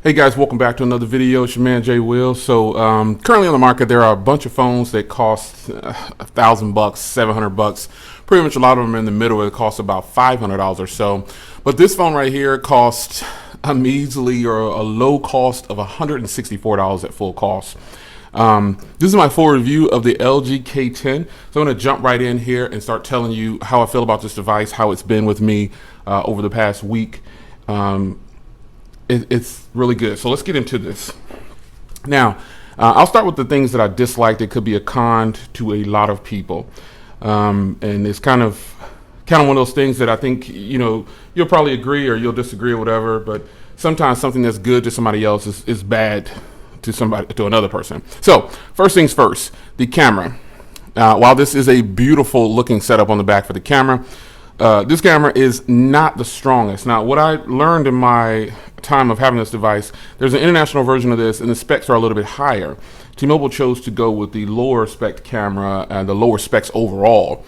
Hey guys, welcome back to another video. It's your man Jay Will. So currently on the market, there are a bunch of phones that cost $1,000, $700. Pretty much a lot of them are in the middle. It costs about $500 or so. But this phone right here costs a measly or a low cost of $164 at full cost. This is my full review of the LG K10. So I'm going to jump right in here and start telling you how I feel about this device, how it's been with me over the past week. It's really good. So let's get into this. Now, I'll start with the things that I disliked. It could be a con to a lot of people. And it's kind of one of those things that I think, you'll probably agree or you'll disagree or whatever, but sometimes something that's good to somebody else is bad to another person. So first things first, the camera. While this is a beautiful looking setup on the back for the camera, this camera is not the strongest. Now, what I learned in my time of having this device, there's an international version of this and the specs are a little bit higher. T-Mobile chose to go with the lower spec camera and the lower specs overall.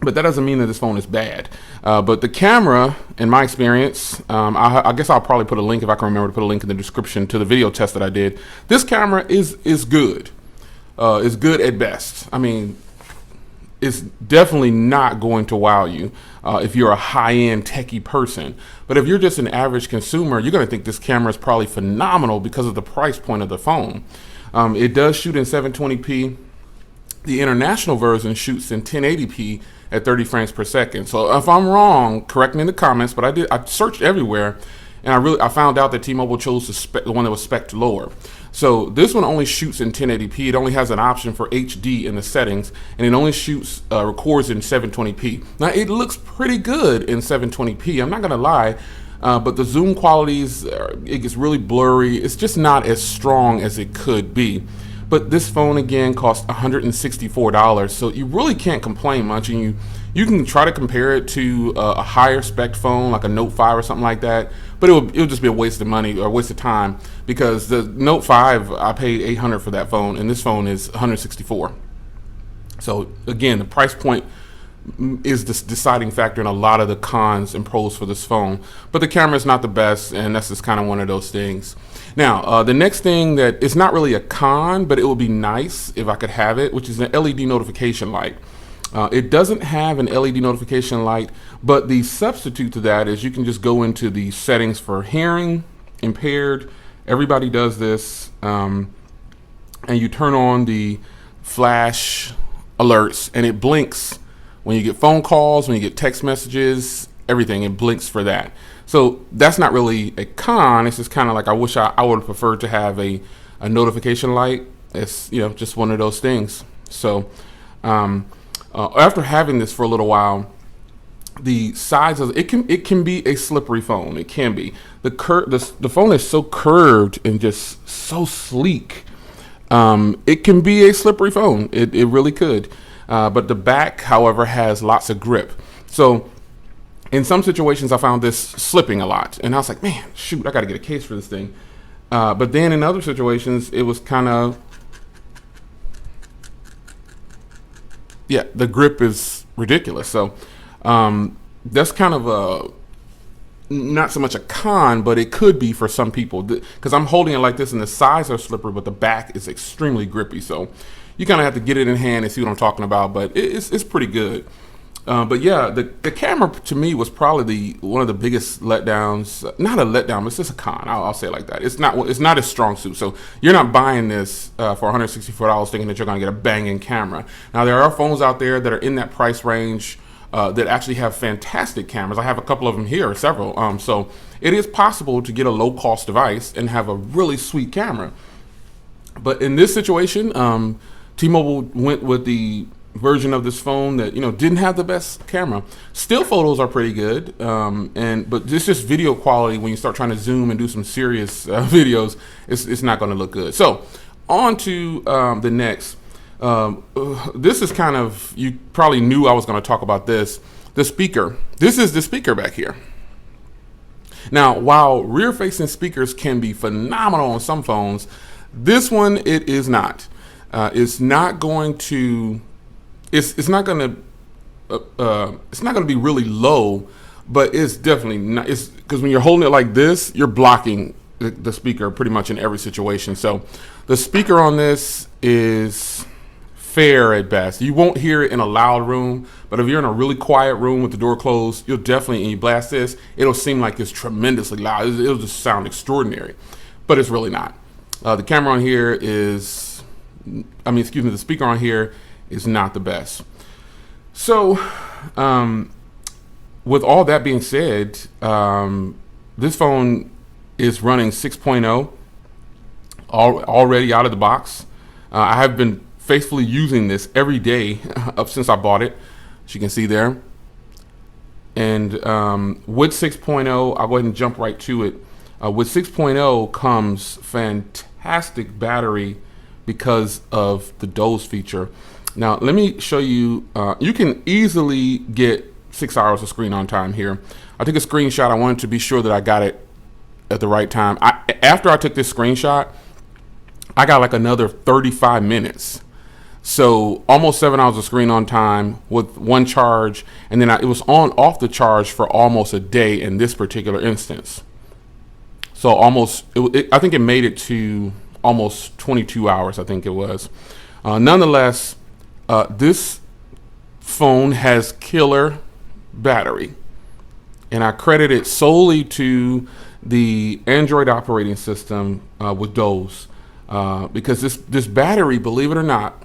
But that doesn't mean that this phone is bad. But the camera, in my experience, I guess I'll probably put a link, if I can remember to put a link in the description to the video test that I did. This camera is good. It's good at best. I mean, it's definitely not going to wow you if you're a high-end techie person. But if you're just an average consumer, you're going to think this camera is probably phenomenal because of the price point of the phone. It does shoot in 720p. The international version shoots in 1080p at 30 frames per second. So if I'm wrong, correct me in the comments, but I searched everywhere and I found out that T-Mobile chose the one that was spec'd lower. So this one only shoots in 1080p. It only has an option for HD in the settings, and it only records in 720p. Now it looks pretty good in 720p. I'm not gonna lie, but the zoom qualities, it gets really blurry. It's just not as strong as it could be. But this phone again costs $164, so you really can't complain much. And you can try to compare it to a higher spec phone like a Note 5 or something like that, but it'll just be a waste of money or a waste of time, because the Note 5, I paid $800 for that phone, and this phone is $164. So again, the price point is the deciding factor in a lot of the cons and pros for this phone. But the camera is not the best, and that's just kind of one of those things. Now, the next thing that is not really a con, but it would be nice if I could have it, which is an LED notification light. It doesn't have an LED notification light, but the substitute to that is you can just go into the settings for hearing impaired. Everybody does this, and you turn on the flash alerts, and it blinks when you get phone calls, when you get text messages, everything, it blinks for that. So that's not really a con. It's just kind of like I wish I would have preferred to have a notification light. It's just one of those things. So after having this for a little while, the size of it can be a slippery phone. It can be. The phone is so curved and just so sleek. It can be a slippery phone. It really could. But the back, however, has lots of grip. So in some situations, I found this slipping a lot, and I was like, man, shoot, I got to get a case for this thing. But then in other situations, it was kind of, the grip is ridiculous. So that's kind of not so much a con, but it could be for some people, because I'm holding it like this, and the sides are slippery, but the back is extremely grippy. So you kind of have to get it in hand and see what I'm talking about, but it's pretty good. But yeah, the camera to me was probably one of the biggest letdowns. Not a letdown, but it's just a con. I'll say it like that. It's not a strong suit. So you're not buying this for $164 thinking that you're going to get a banging camera. Now there are phones out there that are in that price range that actually have fantastic cameras. I have a couple of them here, several. So it is possible to get a low cost device and have a really sweet camera. But in this situation, T-Mobile went with the version of this phone that didn't have the best camera. Still photos are pretty good, but it's just video quality. When you start trying to zoom and do some serious videos, it's not going to look good. So on to the next. This is kind of, you probably knew I was going to talk about this. The speaker. This is the speaker back here. Now, while rear-facing speakers can be phenomenal on some phones, this one it is not. It's not going to. It's not going to be really low, but it's definitely not. It's because when you're holding it like this, you're blocking the speaker pretty much in every situation. So the speaker on this is fair at best. You won't hear it in a loud room, but if you're in a really quiet room with the door closed, you'll definitely, and you blast this, it'll seem like it's tremendously loud. It'll just sound extraordinary, but it's really not. The camera on here is, the speaker on here is not the best. So, with all that being said, this phone is running 6.0 already out of the box. I have been faithfully using this every day up since I bought it, as you can see there. And with 6.0, I'll go ahead and jump right to it. With 6.0 comes fantastic battery because of the doze feature. Now, let me show you. You can easily get 6 hours of screen on time here. I took a screenshot. I wanted to be sure that I got it at the right time. After I took this screenshot, I got like another 35 minutes. So almost 7 hours of screen on time with one charge. And then it was on off the charge for almost a day in this particular instance. So I think it made it to almost 22 hours, I think it was. Nonetheless, this phone has killer battery. And I credit it solely to the Android operating system with Doze. Because this battery, believe it or not,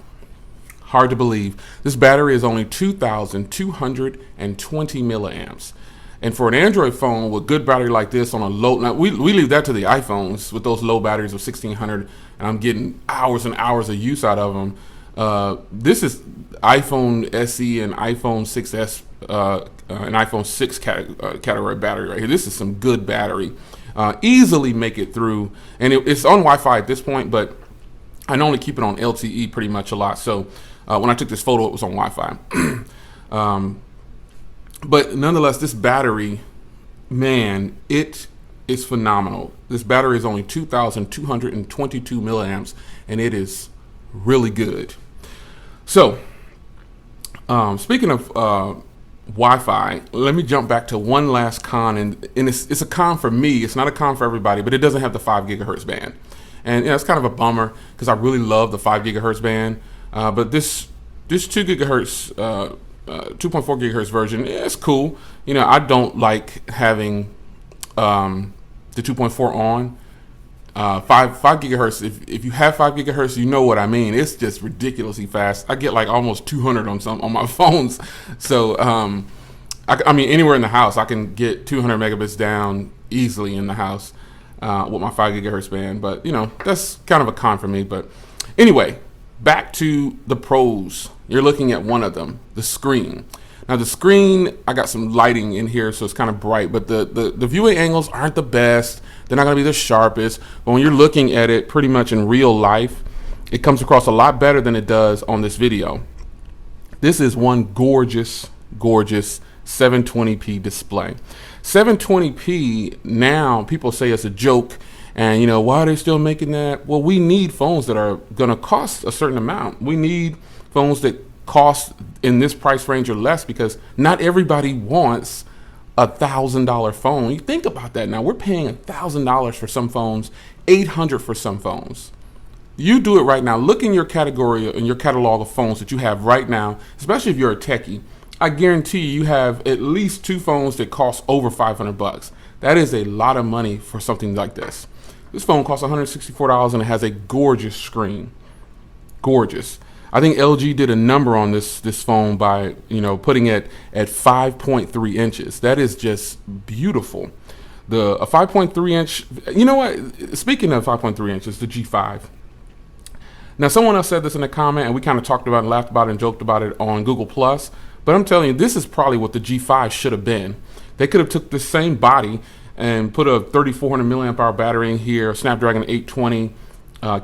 hard to believe, this battery is only 2,220 milliamps. And for an Android phone with good battery like this on a low, now we leave that to the iPhones with those low batteries of 1,600, and I'm getting hours and hours of use out of them. This is iPhone SE and iPhone 6S and iPhone 6 category battery right here. This is some good battery. Easily make it through, and it's on Wi-Fi at this point, but I normally keep it on LTE pretty much a lot. So when I took this photo, it was on Wi-Fi. But nonetheless, this battery, man, it is phenomenal. This battery is only 2,222 milliamps, and it is really good. So, speaking of Wi-Fi, let me jump back to one last con, and it's a con for me. It's not a con for everybody, but it doesn't have the 5 gigahertz band. And it's kind of a bummer because I really love the 5 gigahertz band. But this 2 gigahertz, 2.4 gigahertz version, it's cool. I don't like having the 2.4 on. 5 gigahertz. If you have 5 gigahertz, you know what I mean. It's just ridiculously fast. I get like almost 200 on my phones. So I mean anywhere in the house, I can get 200 megabits down easily in the house with my 5 gigahertz band. But that's kind of a con for me. But anyway, back to the pros. You're looking at one of them, the screen. Now the screen, I got some lighting in here, so it's kind of bright, but the viewing angles aren't the best. They're not gonna be the sharpest, but when you're looking at it pretty much in real life, it comes across a lot better than it does on this video. This is one gorgeous, gorgeous 720p display. 720p, now people say it's a joke, and why are they still making that? Well, we need phones that are gonna cost a certain amount. We need phones that cost in this price range or less, because not everybody wants $1,000 phone. You think about that now. We're paying $1,000 for some phones, $800 for some phones. You do it right now. Look in your category, in your catalog of phones that you have right now, especially if you're a techie. I guarantee you have at least 2 phones that cost over $500. That is a lot of money for something like this. This phone costs $164 and it has a gorgeous screen. Gorgeous. I think LG did a number on this phone by putting it at 5.3 inches. That is just beautiful. A 5.3 inch. You know what? Speaking of 5.3 inches, the G5. Now, someone else said this in a comment, and we kind of talked about it, laughed about it, and joked about it on Google Plus. But I'm telling you, this is probably what the G5 should have been. They could have took the same body and put a 3,400 milliamp hour battery in here, Snapdragon 820.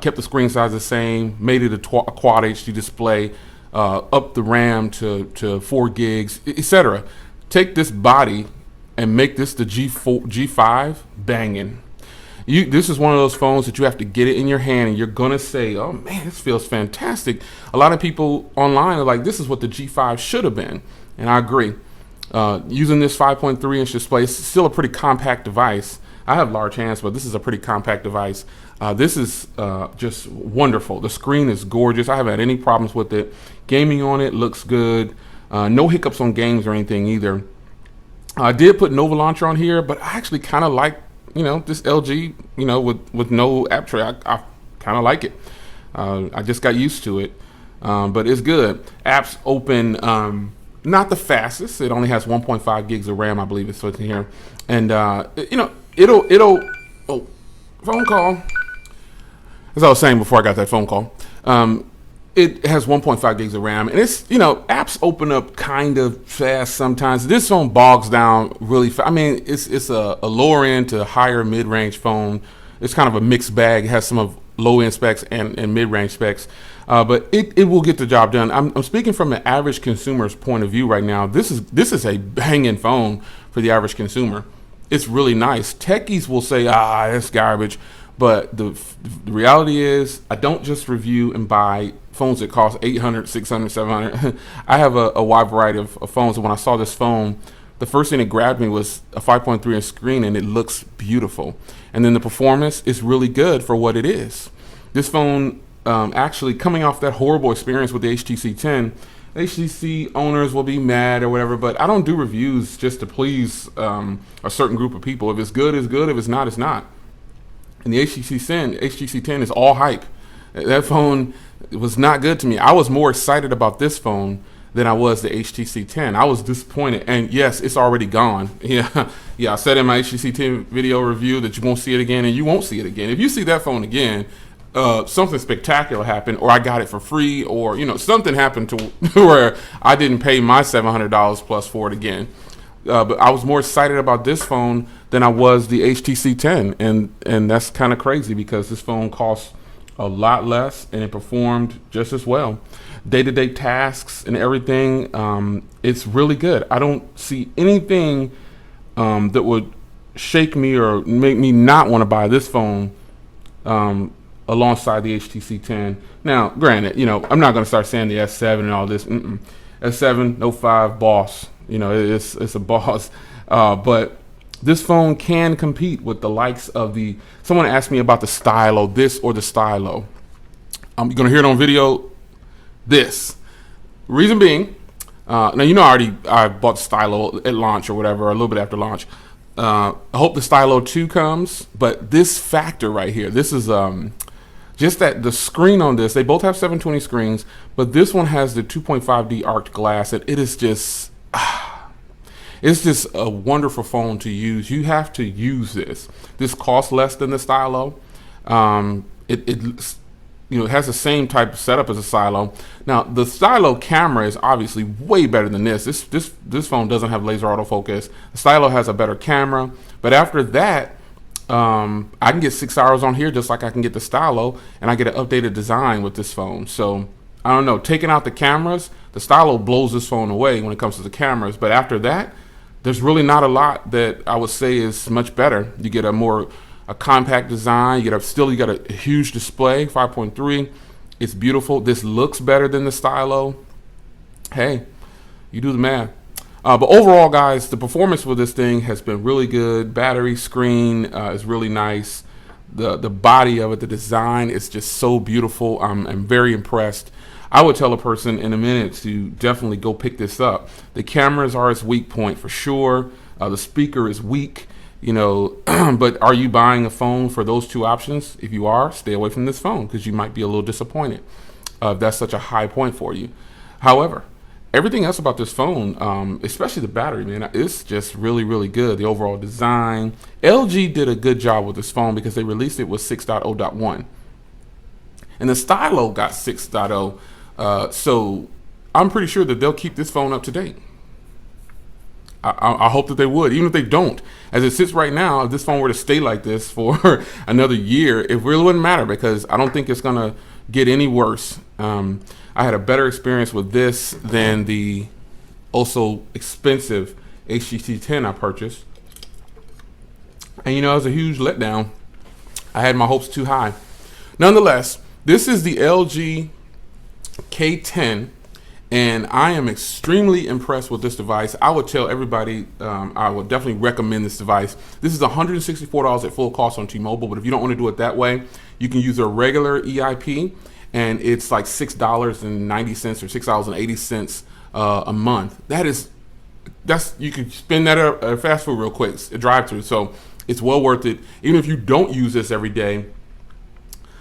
Kept the screen size the same, made it a quad HD display, up the RAM to 4 gigs, etc. Take this body and make this the G5 banging. This is one of those phones that you have to get it in your hand and you're gonna say, oh man, this feels fantastic. A lot of people online are like, this is what the G5 should have been, and I agree. Using this 5.3 inch display, it's still a pretty compact device, I have large hands, but this is a pretty compact device. This is just wonderful. The screen is gorgeous. I haven't had any problems with it. Gaming on it looks good. No hiccups on games or anything either. I did put Nova Launcher on here, but I actually kind of like, this LG, with no app tray. I kind of like it. I just got used to it, but it's good. Apps open, not the fastest. It only has 1.5 gigs of RAM, I believe it's what's in here. And, oh, phone call. As I was saying before I got that phone call, it has 1.5 gigs of RAM, and it's, apps open up kind of fast sometimes. This phone bogs down really fast. I mean, it's a lower end to higher mid-range phone. It's kind of a mixed bag. It has some of low-end specs and mid-range specs, but it will get the job done. I'm speaking from the average consumer's point of view right now. This is a banging phone for the average consumer. It's really nice. Techies will say, it's garbage. But the reality is, I don't just review and buy phones that cost $800, $600, $700. I have a wide variety of phones. And when I saw this phone, the first thing that grabbed me was a 5.3 inch screen, and it looks beautiful. And then the performance is really good for what it is. This phone, actually coming off that horrible experience with the HTC 10, HTC owners will be mad or whatever, but I don't do reviews just to please a certain group of people. If it's good, it's good. If it's not, it's not. And the HTC 10 is all hype. That phone was not good to me. I was more excited about this phone than I was the HTC 10. I was disappointed. And yes, it's already gone. Yeah, I said in my HTC 10 video review that you won't see it again, and you won't see it again. If you see that phone again, something spectacular happened, or I got it for free, or something happened to where I didn't pay my $700 plus for it again. But I was more excited about this phone than I was the HTC 10, and that's kind of crazy because this phone costs a lot less and it performed just as well. Day-to-day tasks and everything, it's really good. I don't see anything that would shake me or make me not want to buy this phone alongside the HTC 10. Now, granted, I'm not going to start saying the S7 and all this. S7, no 5, boss. It's a boss. But this phone can compete with the likes of someone asked me about the Stylo, this or the Stylo. You're going to hear it on video, this. Reason being, now I bought the Stylo at launch or whatever, or a little bit after launch. I hope the Stylo 2 comes, but this factor right here, this is just that the screen on this, they both have 720 screens, but this one has the 2.5D arced glass, and it is just, it's just a wonderful phone to use. You have to use this. This costs less than the Stylo. It has the same type of setup as a Stylo. Now, the Stylo camera is obviously way better than this. This phone doesn't have laser autofocus. The Stylo has a better camera, but after that, I can get 6 hours on here just like I can get the Stylo, and I get an updated design with this phone. So I don't know, taking out the cameras, the Stylo blows this phone away when it comes to the cameras, but after that, there's really not a lot that I would say is much better. You get a compact design, you got a huge display, 5.3. It's beautiful. This looks better than the Stylo. Hey, you do the math. But overall, guys, the performance with this thing has been really good. Battery, screen is really nice. The body of it, the design is just so beautiful. I'm very impressed. I would tell a person in a minute to definitely go pick this up. The cameras are its weak point for sure. The speaker is weak, but are you buying a phone for those two options? If you are, stay away from this phone because you might be a little disappointed if that's such a high point for you. However, everything else about this phone, especially the battery, man, it's just really, really good. The overall design. LG did a good job with this phone because they released it with 6.0.1. And the Stylo got 6.0. So I'm pretty sure that they'll keep this phone up to date. I hope that they would. Even if they don't, as it sits right now, if this phone were to stay like this for another year, it really wouldn't matter because I don't think it's going to get any worse. I had a better experience with this than the also expensive HTC 10 I purchased. And it was a huge letdown. I had my hopes too high. Nonetheless, this is the LG K10, And I am extremely impressed with this device. I would tell everybody, I would definitely recommend this device. This is $164 at full cost on T-Mobile, but if you don't want to do it that way, you can use a regular EIP, and it's like $6.90 or $6.80 a month. You can spend that at fast food real quick, a drive-through. So it's well worth it. Even if you don't use this every day,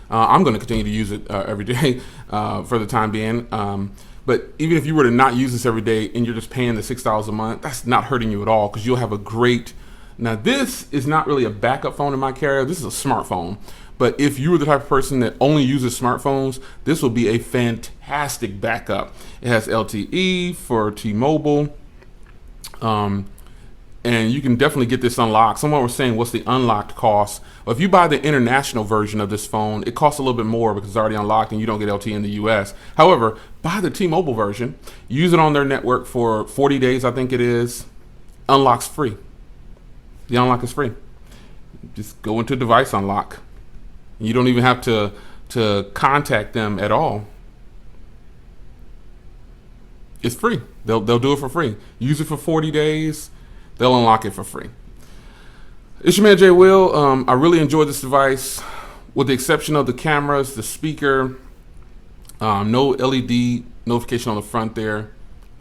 I'm going to continue to use it every day for the time being. But even if you were to not use this every day and you're just paying the $6 a month, that's not hurting you at all, because you'll have a great. Now, this is not really a backup phone in my carrier. This is a smartphone. But if you were the type of person that only uses smartphones, this will be a fantastic backup. It has LTE for T-Mobile. And you can definitely get this unlocked. Someone was saying, what's the unlocked cost? Well, if you buy the international version of this phone, it costs a little bit more because it's already unlocked and you don't get LTE in the US. However, buy the T-Mobile version, use it on their network for 40 days, I think it is. Unlock's free. The unlock is free. Just go into device unlock. You don't even have to contact them at all. It's free. They'll do it for free. Use it for 40 days. They'll unlock it for free. It's your man Jay Will. I really enjoyed this device, with the exception of the cameras, the speaker, no LED notification on the front there.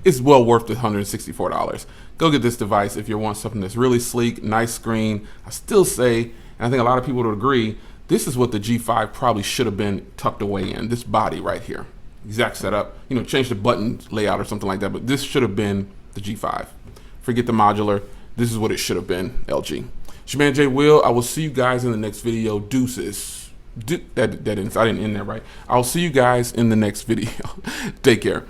It's well worth the $164. Go get this device if you want something that's really sleek, nice screen. I still say, and I think a lot of people would agree, this is what the G5 probably should have been tucked away in, this body right here. Exact setup, change the button layout or something like that, but this should have been the G5. Forget the modular. This is what it should have been, LG. It's your man Jay Will. I will see you guys in the next video. Deuces. I didn't end that right. I'll see you guys in the next video. Take care.